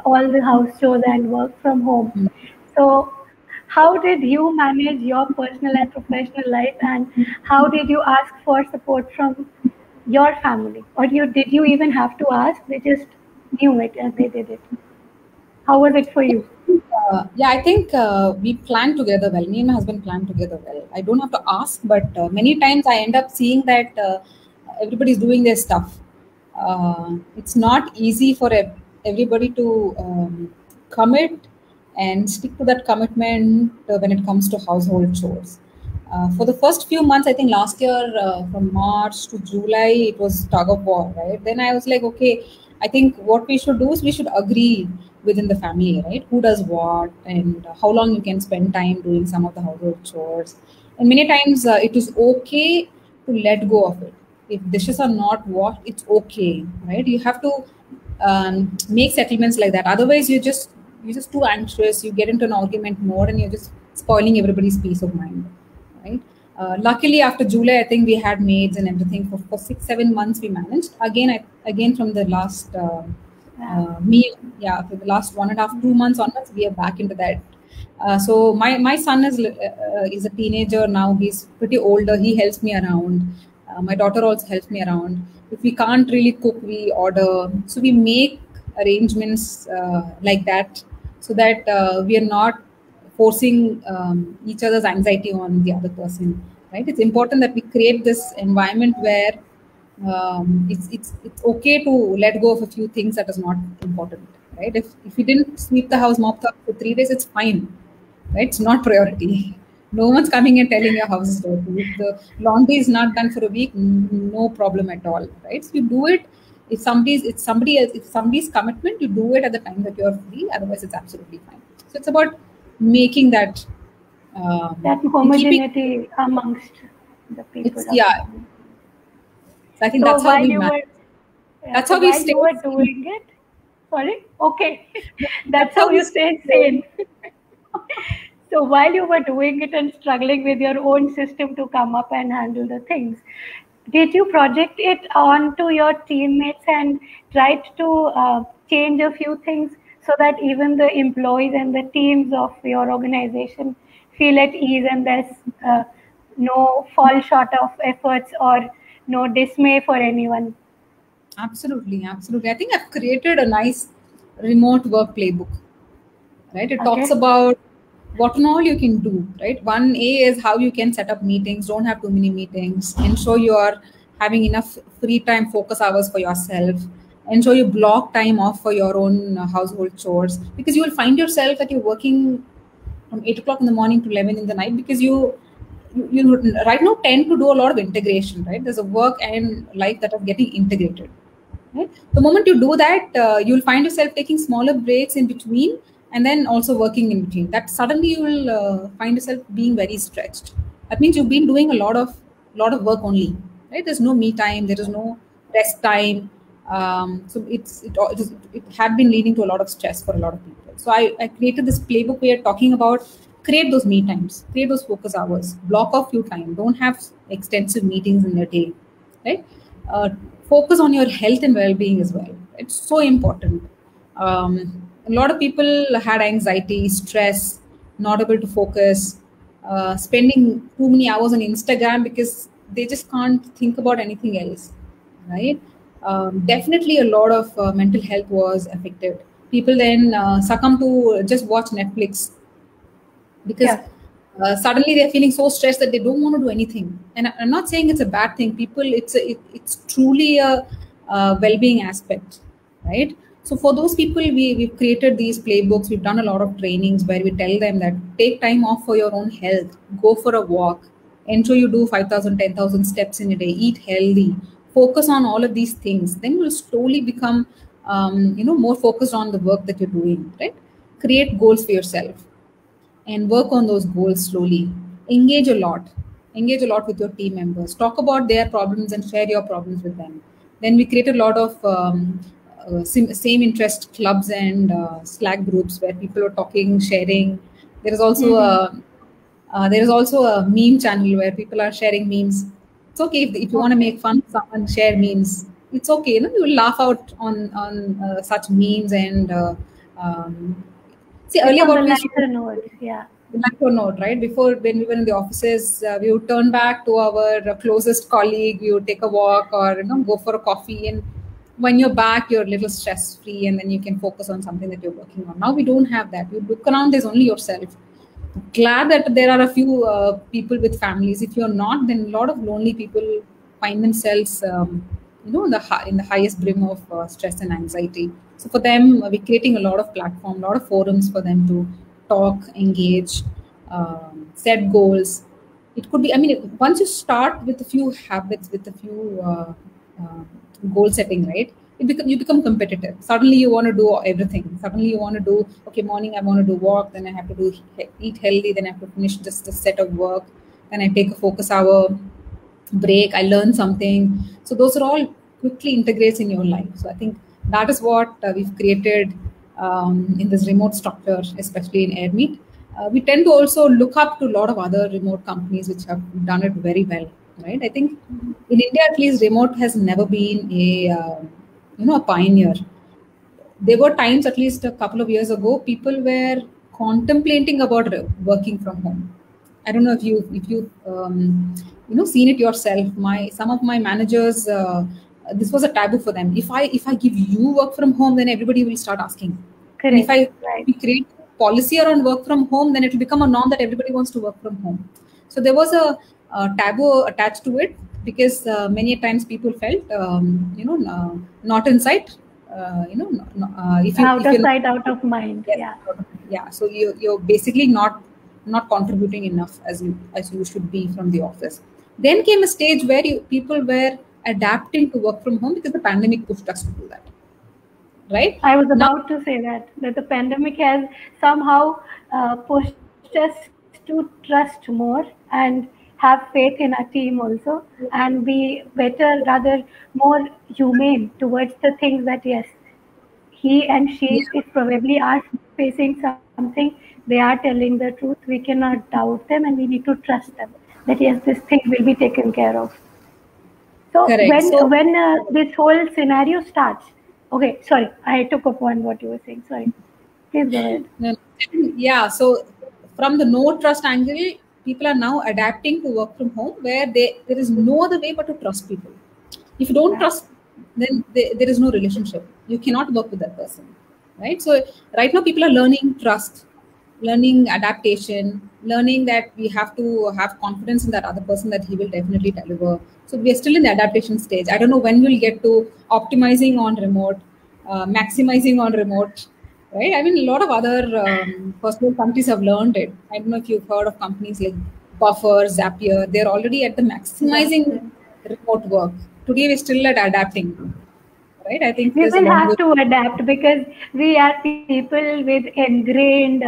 all the house chores and work from home. So how did you manage your personal and professional life, and how did you ask for support from your family? Or did you even have to ask? They just knew it and they did it. How was it for you? Yeah, I think we plan together well. Me and my husband plan together well. I don't have to ask, but many times I end up seeing that everybody's doing their stuff. It's not easy for everybody to commit and stick to that commitment when it comes to household chores. For the first few months, I think last year, from March to July, it was tug of war, right? Then I was like, okay, I think what we should do is we should agree within the family, right? Who does what and how long you can spend time doing some of the household chores. And many times it is okay to let go of it. If dishes are not washed, it's okay, right? You have to make settlements like that. Otherwise, you're just too anxious. You get into an argument mode, and you're just spoiling everybody's peace of mind, right? Luckily, after July, I think we had maids and everything for 6-7 months. We managed again from the last for the last 1.5-2 months onwards, we are back into that. So my son is a teenager now. He's pretty older. He helps me around. My daughter also helps me around. If we can't really cook, we order. So we make arrangements like that, so that we are not forcing each other's anxiety on the other person, right? It's important that we create this environment where it's okay to let go of a few things that is not important, right? If you didn't sweep the house, mop the house for 3 days, it's fine, right? It's not priority. No one's coming and telling your house is dirty. If the laundry is not done for a week, no problem at all, right? So you do it. If somebody's commitment, you do it at the time that you're free. Otherwise, it's absolutely fine. So it's about making that that homogeneity amongst the people. Yeah. So I think so that's how we that's how we stay. You were doing it. Sorry. Okay. That's how you stay sane. So while you were doing it and struggling with your own system to come up and handle the things, did you project it onto your teammates and tried to change a few things so that even the employees and the teams of your organization feel at ease, and there's no fall short of efforts or no dismay for anyone. Absolutely, absolutely. I think I've created a nice remote work playbook, right? It talks Okay. about what and all you can do, right? 1A is how you can set up meetings, don't have too many meetings, ensure you are having enough free time, focus hours for yourself, ensure you block time off for your own household chores, because you will find yourself that you're working from 8 o'clock in the morning to 11 in the night, because you right now tend to do a lot of integration, right? There's a work and life that are getting integrated, right? The moment you do that, you'll find yourself taking smaller breaks in between, and then also working in between. That suddenly you will find yourself being very stretched. That means you've been doing a lot of work only, right? There's no me time, there is no rest time. So it had been leading to a lot of stress for a lot of people. So I created this playbook where talking about create those me times, create those focus hours, block off your time, don't have extensive meetings in your day, right? uh, Focus on your health and well-being as well. It's so important. A lot of people had anxiety, stress, not able to focus, spending too many hours on Instagram because they just can't think about anything else, right? Definitely a lot of mental health was affected. People then succumb to just watch Netflix, because Yeah. suddenly they're feeling so stressed that they don't want to do anything. And I'm not saying it's a bad thing. People, it's truly a well-being aspect, right? So for those people, we've created these playbooks. We've done a lot of trainings where we tell them that take time off for your own health, go for a walk, ensure you do 5,000, 10,000 steps in a day, eat healthy, focus on all of these things. Then you'll slowly become, more focused on the work that you're doing, right? Create goals for yourself and work on those goals slowly. Engage a lot. Engage a lot with your team members. Talk about their problems and share your problems with them. Then we create a lot of same interest clubs and Slack groups where people are talking, sharing. There is also Mm-hmm. a meme channel where people are sharing memes. It's okay if you want to Okay. make fun of someone, share memes. It's okay. You will laugh out on such memes and see It's earlier on the what we used to do, lighter note. Yeah. like or not, right? Before, when we were in the offices, we would turn back to our closest colleague, we would take a walk or go for a coffee, and when you're back, you're a little stress free, and then you can focus on something that you're working on. Now we don't have that. You look around, there's only yourself. Glad that there are a few people with families. If you're not, then a lot of lonely people find themselves, in the highest brim of stress and anxiety. So for them, we're creating a lot of platform, a lot of forums for them to talk, engage, set goals. It could be, I mean, once you start with a few habits, with a few uh, goal setting, right? You become competitive. Suddenly you want to do everything. Suddenly you want to do, okay, morning I want to do walk, then I have to do eat healthy, then I have to finish just a set of work, then I take a focus hour break, I learn something. So those are all quickly integrates in your life. So I think that is what we've created in this remote structure, especially in AirMeet. We tend to also look up to a lot of other remote companies which have done it very well, right? I think in India, at least, remote has never been a pioneer. There were times, at least a couple of years ago, people were contemplating about working from home. I don't know if you seen it yourself. Some of my managers, this was a taboo for them. If I give you work from home, then everybody will start asking. And if Correct. I Right. we create policy around work from home, then it will become a norm that everybody wants to work from home. So there was a taboo attached to it, because many times people felt, not inside. Out If of you're not, sight, out of mind. yes, Yeah. yeah. So you're basically not contributing enough as you should be from the office. Then came a stage where people were adapting to work from home because the pandemic pushed us to do that, right? I was Now, about to say that the pandemic has somehow pushed us to trust more and have faith in our team also, and be better, rather more humane towards the things that yes, he and yeah, she if probably are facing something, they are telling the truth. We cannot doubt them, and we need to trust them that yes, this thing will be taken care of. So correct. So when this whole scenario starts, okay, sorry, I took upon what you were saying. Sorry, please go ahead. no, yeah. So from the no trust angle, people are now adapting to work from home, where there is no other way but to trust people. If you don't trust, then there is no relationship. You cannot work with that person, right? So right now people are learning trust, learning adaptation, learning that we have to have confidence in that other person, that he will definitely deliver. So we are still in the adaptation stage. I don't know when we'll get to optimizing on remote, maximizing on remote, right? I mean, a lot of other personal companies have learned it. I don't know if you've heard of companies like Buffer, Zapier. They're already at the maximizing remote work. Today we're still at adapting, right? I think We there's a will long have way. to adapt because we are people with ingrained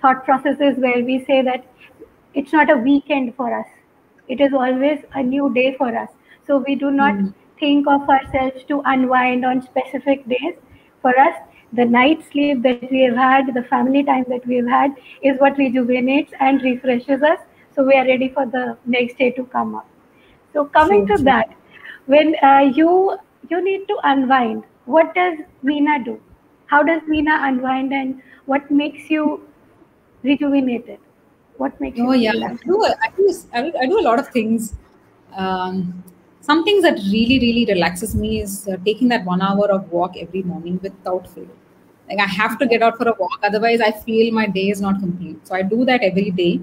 thought processes where we say that it's not a weekend for us. It is always a new day for us. So we do not Hmm. think of ourselves to unwind on specific days. For us, the night sleep that we have had, the family time that we have had, is what rejuvenates and refreshes us. So we are ready for the next day to come up. So coming True, to true. that, when you need to unwind, what does Veena do? How does Veena unwind, and what makes you rejuvenated? What makes you Oh yeah, feel that? I do a lot of things. Some things that really really relaxes me is taking that 1 hour of walk every morning without fail. Like I have to Okay. get out for a walk, otherwise I feel my day is not complete. So I do that every day.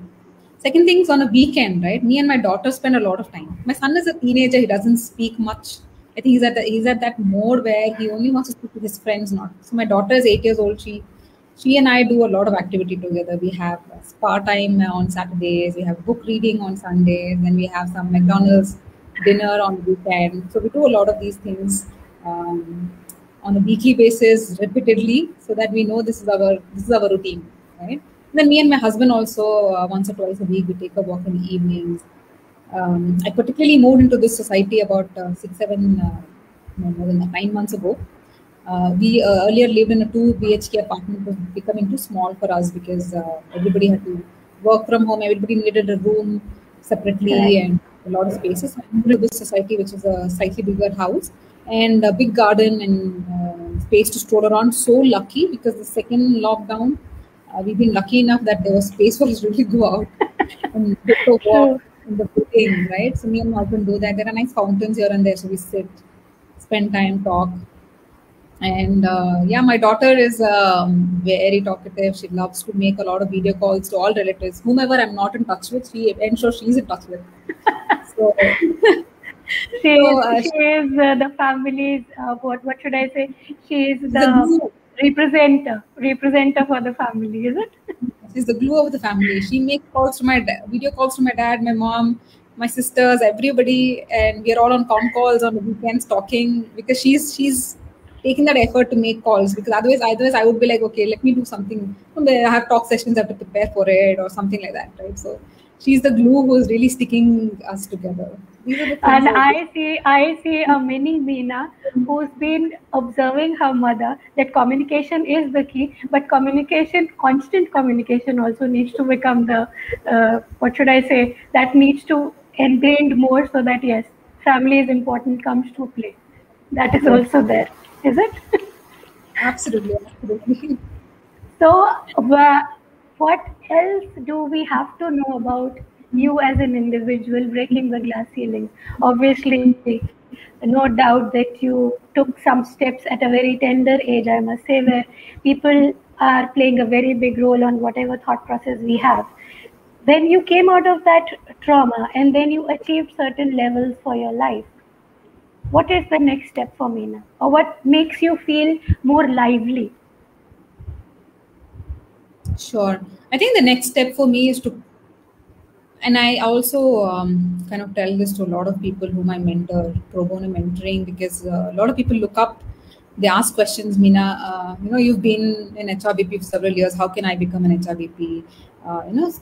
Second thing is on a weekend, right? Me and my daughter spend a lot of time. My son is a teenager; he doesn't speak much. I think he's at that mode where he only wants to speak to his friends, not. So my daughter is 8 years old. She and I do a lot of activity together. We have spa time on Saturdays. We have book reading on Sundays. Then we have some McDonald's dinner on the weekend. So we do a lot of these things um, on a weekly basis, repeatedly, so that we know this is our routine, right? Then me and my husband also once or twice a week we take a walk in the evenings. I particularly moved into this society about 6, 7, no more than 9 months ago. We earlier lived in a 2 BHK apartment. It was becoming too small for us because everybody had to work from home. Everybody needed a room separately Correct. and a lot of spaces. So I moved to this society, which is a slightly bigger house and a big garden and space to stroll around. So lucky because the second lockdown, we've been lucky enough that there was space for us to really go out and take a walk True. in the building, right? So me and my husband do that. There are nice fountains here and there, so we sit, spend time, talk. And yeah, my daughter is very talkative. She loves to make a lot of video calls to all relatives, whomever I'm not in touch with. She ensures she's in touch with. So, so She is the family's what should I say? She is she's the the glue. representer for the family, is it? She's the glue of the family. She makes calls to my video calls to my dad, my mom, my sisters, everybody, and we're all on con calls on the weekends talking because she's taking that effort to make calls because otherwise I would be like, okay, let me do something. I have talk sessions, I have to prepare for it or something like that, right? So she's the glue who's really sticking us together. These are the things And I do. I see a mini Meena who's been observing her mother that communication is the key, but constant communication also needs to become the what should I say, that needs to ingrained more so that yes, family is important comes to play. That is Yes, also there, is it? absolutely, absolutely. So, what else do we have to know about you as an individual breaking the glass ceiling? Obviously, no doubt that you took some steps at a very tender age, I must say, where people are playing a very big role on whatever thought process we have. When you came out of that trauma and then you achieved certain levels for your life, what is the next step for Meena? Or what makes you feel more lively? Sure. I think the next step for me is to, and I also kind of tell this to a lot of people whom I mentor, pro bono mentoring, because a lot of people look up, they ask questions. Meena, you've been in HRBP for several years. How can I become an HRBP?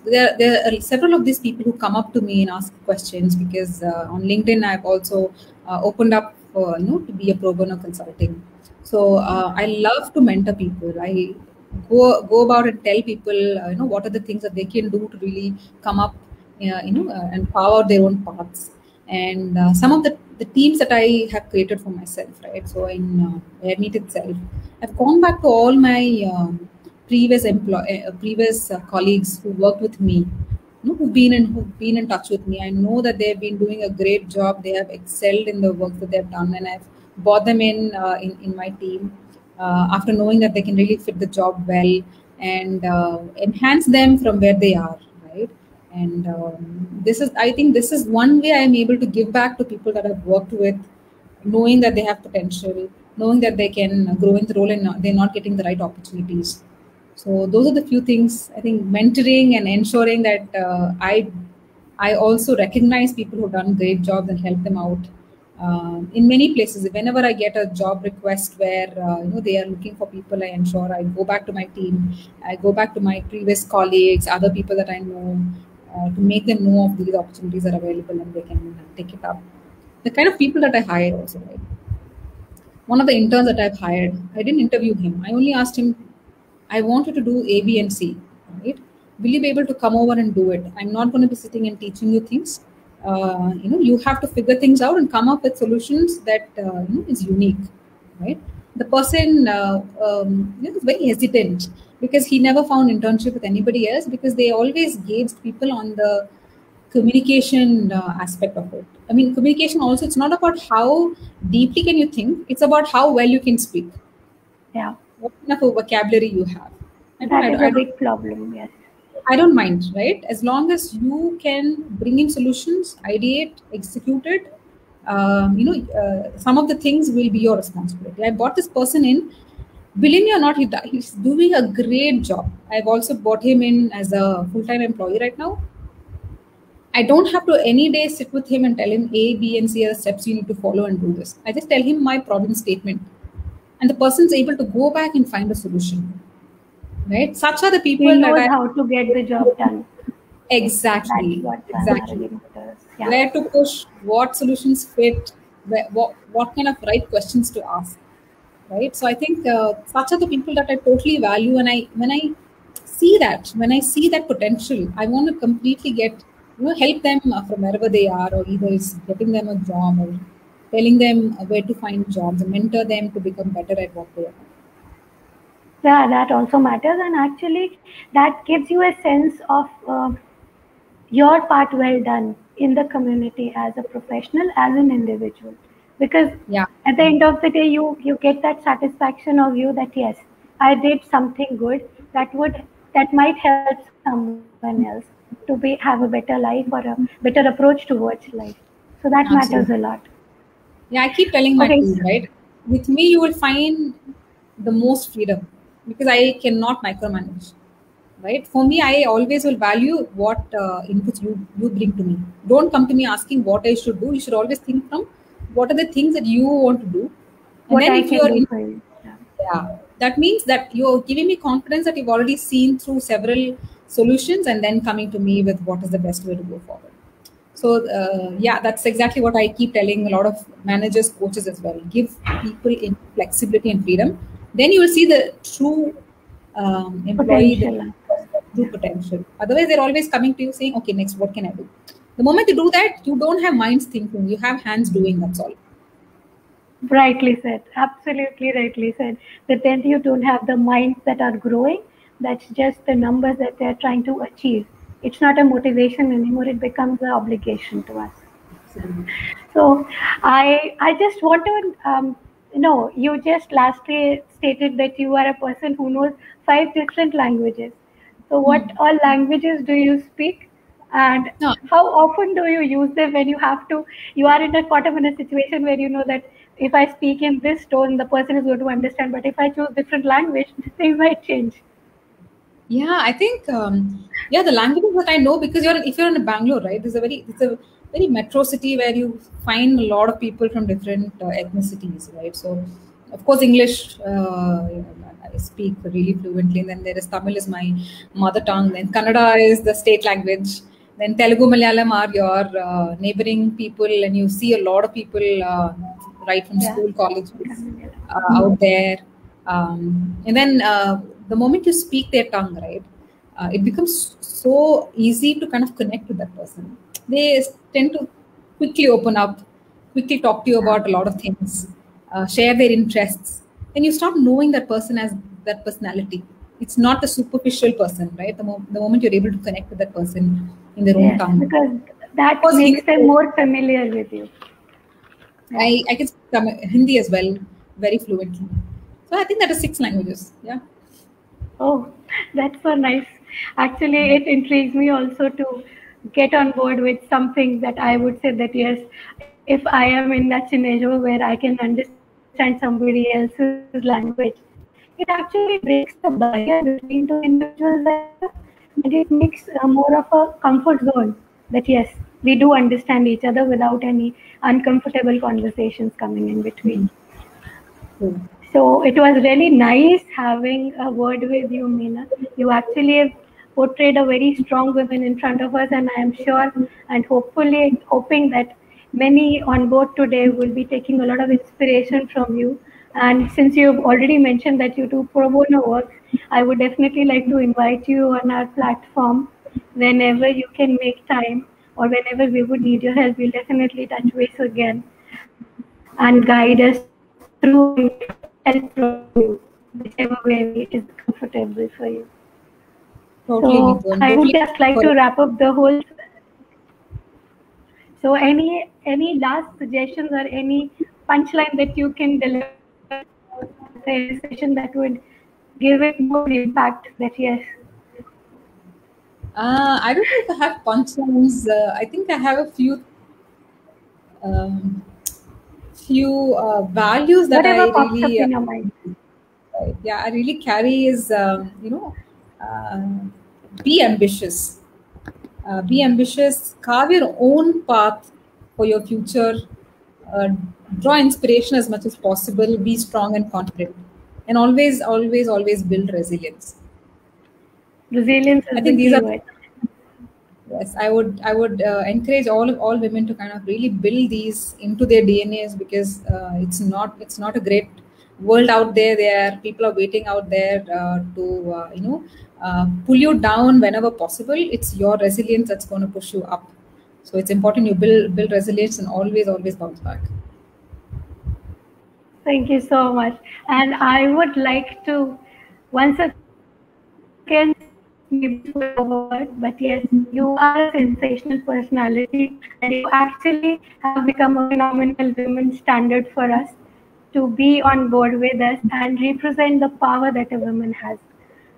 There are several of these people who come up to me and ask questions because on LinkedIn I've also opened up for, to be a pro bono consulting. So I love to mentor people. I go about and tell people, what are the things that they can do to really come up, and carve out their own paths. And some of the teams that I have created for myself, right? So in Airmeet itself, I've gone back to all my previous colleagues who worked with me, who've been in touch with me. I know that they've been doing a great job. They have excelled in the work that they've done, and I've brought them in my team after knowing that they can really fit the job well and enhance them from where they are, right? And I think this is one way I'm able to give back to people that I've worked with, knowing that they have potential, knowing that they can grow in the role and they're not getting the right opportunities. So those are the few things. I think mentoring and ensuring that I also recognize people who've done great jobs and help them out. In many places, whenever I get a job request where they are looking for people, I ensure I go back to my team, I go back to my previous colleagues, other people that I know, to make them know of these opportunities that are available and they can take it up. The kind of people that I hire also, right? One of the interns that I've hired, I didn't interview him. I only asked him, I want you to do A, B, and C, right? Will you be able to come over and do it? I'm not going to be sitting and teaching you things. You have to figure things out and come up with solutions that is unique, right? The person is very hesitant because he never found internship with anybody else because they always gauged people on the communication aspect of it. I mean, communication also, it's not about how deeply can you think, it's about how well you can speak. Yeah. What kind of a vocabulary you have. That is a big problem, yes. I don't mind, right? As long as you can bring in solutions, ideate, execute it, some of the things will be your responsibility. I brought this person in. Believe me or not, he's doing a great job. I've also brought him in as a full-time employee right now. I don't have to any day sit with him and tell him A, B, and C are the steps you need to follow and do this. I just tell him my problem statement. And the person's able to go back and find a solution. Right? Such are the people he knows how to get the job done. Exactly. Exactly. Yeah. Where to push, what solutions fit, what kind of right questions to ask. Right? So I think such are the people that I totally value. And when I see that potential, I want to completely help them from wherever they are, or either it's getting them a job or telling them where to find jobs and mentor them to become better at what they are. Yeah, that also matters, and actually that gives you a sense of your part well done in the community as a professional, as an individual, because at the end of the day you get that satisfaction of you that yes, I did something good that might help someone else to have a better life or a better approach towards life. So that matters a lot. Yeah, I keep telling my team, right? With me, you will find the most freedom because I cannot micromanage, right? For me, I always will value what inputs you bring to me. Don't come to me asking what I should do. You should always think from what are the things that you want to do. And what then if you're that means that you're giving me confidence that you've already seen through several solutions and then coming to me with what is the best way to go forward. So that's exactly what I keep telling a lot of managers, coaches as well. Give people in flexibility and freedom. Then you will see the true employee, true potential. Otherwise, they're always coming to you saying, okay, next, what can I do? The moment you do that, you don't have minds thinking. You have hands doing, that's all. Rightly said. Absolutely rightly said. That then you don't have the minds that are growing. That's just the numbers that they're trying to achieve. It's not a motivation anymore. It becomes an obligation to us. So I just want to you just lastly stated that you are a person who knows 5 different languages. So what all languages do you speak? And how often do you use them when you are in a situation where you know that if I speak in this tone, the person is going to understand, but if I choose different language, things might change. Yeah, I think the languages that I know, because if you're in Bangalore, right? It's a very metro city where you find a lot of people from different ethnicities, right? So, of course, English I speak really fluently. And then there is Tamil is my mother tongue. Then Kannada is the state language. Then Telugu, Malayalam are your neighboring people, and you see a lot of people right from school, colleges out there. And then the moment you speak their tongue, right, it becomes so easy to kind of connect with that person. They tend to quickly open up, quickly talk to you about a lot of things, share their interests. And you start knowing that person as that personality. it's not the superficial person, right? The moment you're able to connect with that person in their own Yes, tongue. because that Of course, makes them Hindi, more familiar with you. Yeah. I can speak Hindi as well very fluently. So I think that is 6 languages. Yeah. Oh, that's so nice. Actually, it intrigues me also to get on board with something that I would say that yes, if I am in that scenario where I can understand somebody else's language, it actually breaks the barrier between two individuals as well, and it makes more of a comfort zone that yes, we do understand each other without any uncomfortable conversations coming in between. Cool. So it was really nice having a word with you, Meena. You actually have portrayed a very strong woman in front of us, and I am sure and hopefully hoping that many on board today will be taking a lot of inspiration from you. And since you've already mentioned that you do pro bono work, I would definitely like to invite you on our platform whenever you can make time or whenever we would need your help. We'll definitely touch base again and guide us through and get help from you, whichever way is comfortable for you. Totally, So Neetu. I'm I would totally just like for to it. wrap up the whole. So any last suggestions or any punchline that you can deliver the session that would give it more impact? That yes, I don't know if I have punchlines. I think I have a um, few values that whatever I pops up really, in your mind. yeah, I really carry is, uh, be ambitious. Be ambitious. Carve your own path for your future. Uh, Draw inspiration as much as possible. Be strong and confident, and always, always, always build resilience. Resilience I is the think these key are. word. Yes, I would encourage all women to kind of really build these into their DNAs, because it's not a great world out there. There are people are waiting out there to pull you down whenever possible. It's your resilience that's going to push you up. So it's important you build resilience and always bounce back. Thank you so much. And I would like to once again say this maybe to overword, but yes, you are a sensational personality and you actually have become a phenomenal women standard for us to be on board with us and represent the power that a woman has.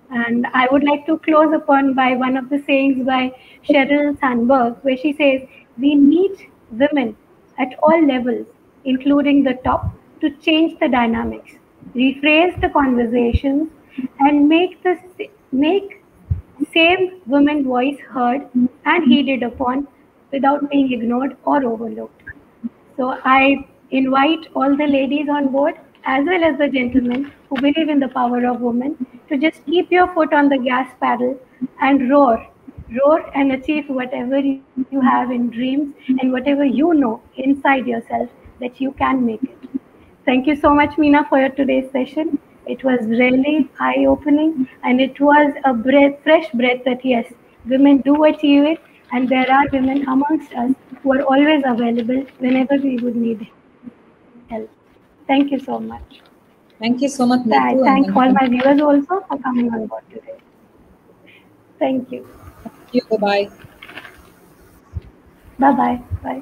And I would like to close upon by one of the sayings by Sheryl Sandberg, where she says, we need women at all levels, including the top, to change the dynamics, rephrase the conversations, and make same women voice heard and heeded upon without being ignored or overlooked. So I invite all the ladies on board, as well as the gentlemen who believe in the power of women, to just keep your foot on the gas pedal and roar and achieve whatever you have in dreams and whatever you know inside yourself that you can make it. Thank you so much, Meena, for your today's session. It was really eye-opening, and it was a fresh breath that yes, women do achieve it, and there are women amongst us who are always available whenever we would need help. Thank you so much. Thank you so much, I Neetu, thank and all thank you my for viewers also for coming on board today. Thank you. you. Bye bye. Bye-bye. Bye.